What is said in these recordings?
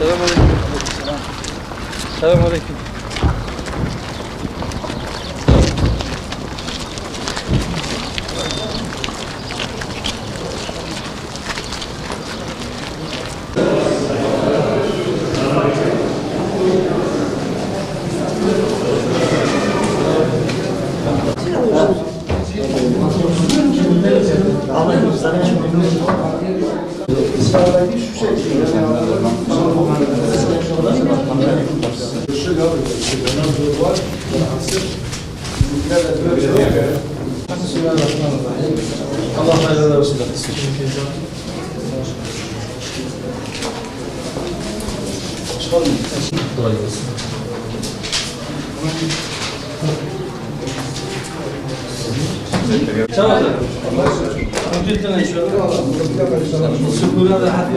Selamünaleyküm. Selamünaleyküm. Allah hayırlı olsun. Kolay gelsin. Tamam. Mutlu'dan inşallah. Şükürler de hadi.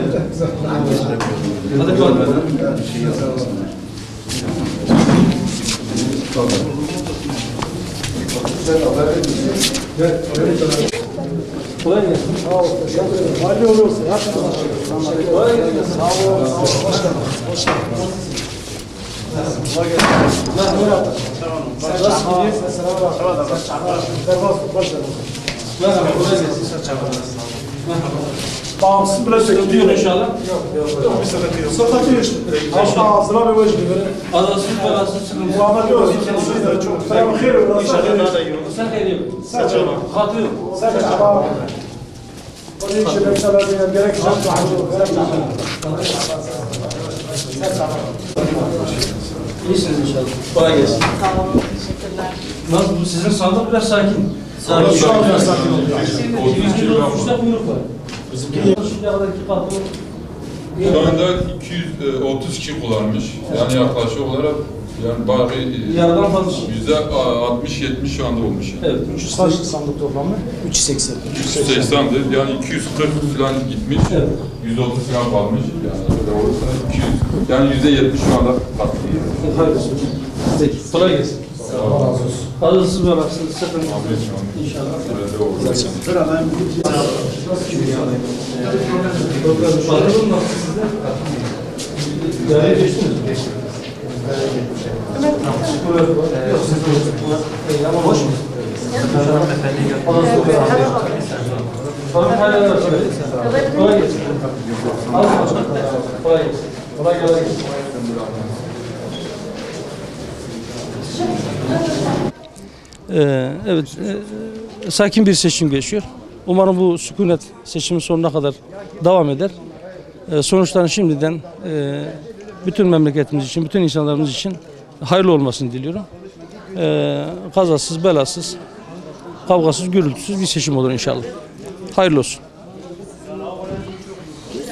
Hadi kalmadan. Kolay gelsin. Sağ ol. Hayırlı olsun. Kolay gelsin. Sağ ol. Hoş geldin. Kolay gelsin. Merhaba. Nasıl gidiyorsun? Merhaba. Kolay gelsin. Merhaba. Bağımsız bile Gidiyor inşallah. Yok bir sıkıntı yok. Sıkıntı yok işte. Ağzına bir vecih göre. Adasız belasız sıkıntı. Muhammed yok. Siz de çok. Sen hayır olur. İnşallah da iyi olur. Sen hayır. Sen çabuk. Hatı yok. Sen çabuk. Bu işi beklerler gerek yok. İyisiniz inşallah. Kolay gelsin. Sağ olun, teşekkürler. Nasıl bu sizin sandık biraz sakin. Sakin. Şu an biraz sakin oldu. 233'te kuyruk var. Şu aradaki katı. Şu anda 230 kişi kullanmış. Yani yaklaşık olarak yani bayağı Yarıdan fazla. %60-70 şu anda olmuş. Evet. 300 kaç sandık toplamı? 380. 380'dir. Yani 240 falan gitmiş. Evet. 130 falan kalmış. Yani öyle olursa 200. Yani %70 şu anda katlı. Hayırlı olsun. Peki. Kolay gelsin. Sağ olun. Adasız belasız sıkıntı. İnşallah. Öyle olur. Bakalım nasıl sizde? Değerli geçtiniz mi? Ama hoş mu? Kolay gelsin. Kolay gelsin. Kolay gelsin. Evet, sakin bir seçim geçiyor. Umarım bu sükunet seçimin sonuna kadar devam eder. Sonuçların şimdiden bütün memleketimiz için, bütün insanlarımız için hayırlı olmasını diliyorum. Kazasız, belasız, kavgasız, gürültüsüz bir seçim olur inşallah. Hayırlı olsun.